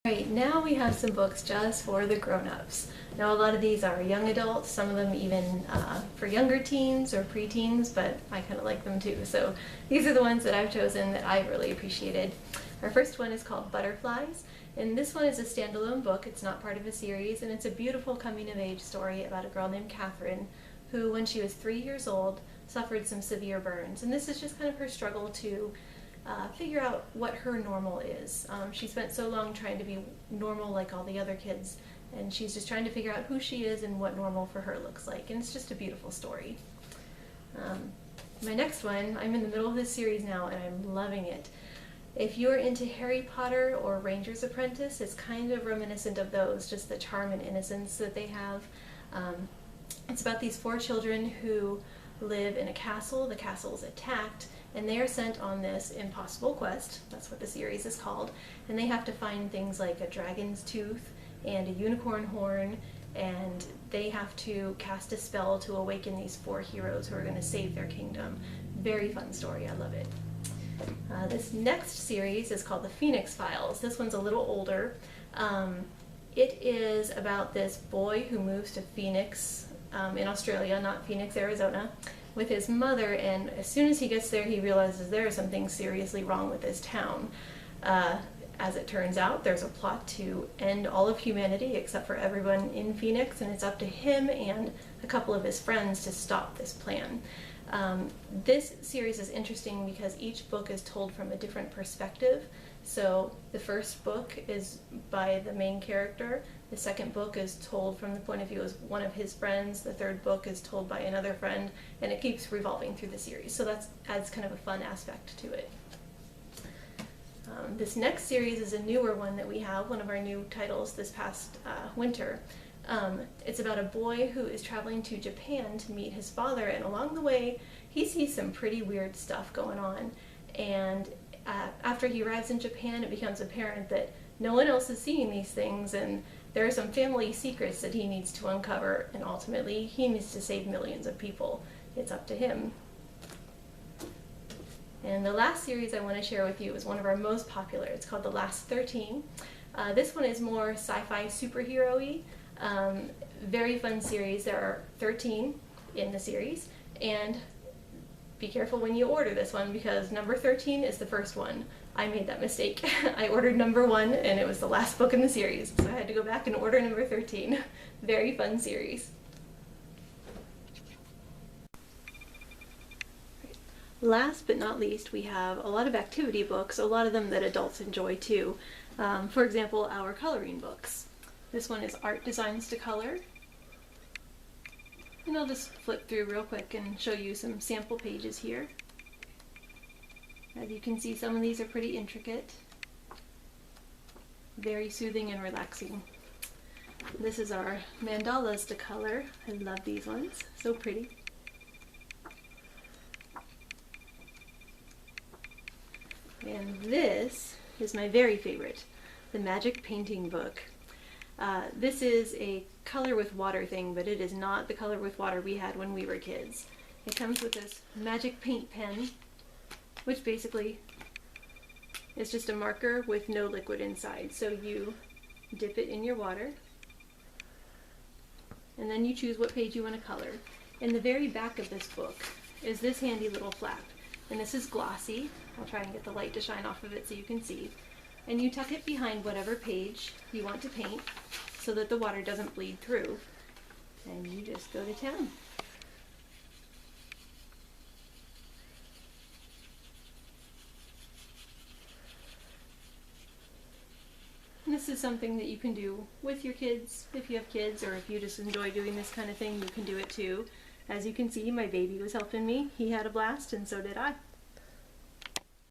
Right, now we have some books just for the grown-ups. Now a lot of these are young adults, some of them even for younger teens or preteens, but I kind of like them too. So these are the ones that I've chosen that I've really appreciated. Our first one is called Butterflies, and this one is a standalone book. It's not part of a series, and it's a beautiful coming-of-age story about a girl named Catherine who, when she was 3 years old, suffered some severe burns. And this is just kind of her struggle to figure out what her normal is. She spent so long trying to be normal like all the other kids, and she's just trying to figure out who she is and what normal for her looks like, and it's just a beautiful story. My next one, I'm in the middle of this series now and I'm loving it. If you're into Harry Potter or Ranger's Apprentice, it's kind of reminiscent of those, just the charm and innocence that they have. It's about these 4 children who live in a castle. The castle is attacked, and they are sent on this impossible quest. That's what the series is called. And they have to find things like a dragon's tooth and a unicorn horn, and they have to cast a spell to awaken these 4 heroes who are going to save their kingdom. Very fun story. I love it. This next series is called The Phoenix Files. This one's a little older. It is about this boy who moves to Phoenix in Australia, not Phoenix, Arizona, with his mother, and as soon as he gets there he realizes there is something seriously wrong with this town. As it turns out, there's a plot to end all of humanity except for everyone in Phoenix, and it's up to him and a couple of his friends to stop this plan. This series is interesting because each book is told from a different perspective. So the first book is by the main character, the second book is told from the point of view of one of his friends, the third book is told by another friend, and it keeps revolving through the series. So that adds kind of a fun aspect to it. This next series is a newer one that we have, one of our new titles this past winter. It's about a boy who is traveling to Japan to meet his father, and along the way he sees some pretty weird stuff going on, and after he arrives in Japan it becomes apparent that no one else is seeing these things, and there are some family secrets that he needs to uncover, and ultimately he needs to save millions of people. It's up to him. And the last series I want to share with you is one of our most popular. It's called The Last 13. This one is more sci-fi superhero-y. Very fun series. There are 13 in the series, and be careful when you order this one because number 13 is the first one. I made that mistake. I ordered number 1 and it was the last book in the series, so I had to go back and order number 13. Very fun series. Last but not least, we have a lot of activity books, a lot of them that adults enjoy too. For example, our coloring books. This one is Art Designs to Color. And I'll just flip through real quick and show you some sample pages here. As you can see, some of these are pretty intricate. Very soothing and relaxing. This is our mandalas to color. I love these ones. So pretty. And this is my very favorite, the Magic Painting book. This is a color with water thing, but it is not the color with water we had when we were kids. It comes with this magic paint pen, which basically is just a marker with no liquid inside. So you dip it in your water, and then you choose what page you want to color. In the very back of this book is this handy little flap, and this is glossy. I'll try and get the light to shine off of it so you can see. And you tuck it behind whatever page you want to paint so that the water doesn't bleed through. And you just go to town. And this is something that you can do with your kids, if you have kids, or if you just enjoy doing this kind of thing, you can do it too. As you can see, my baby was helping me. He had a blast, and so did I.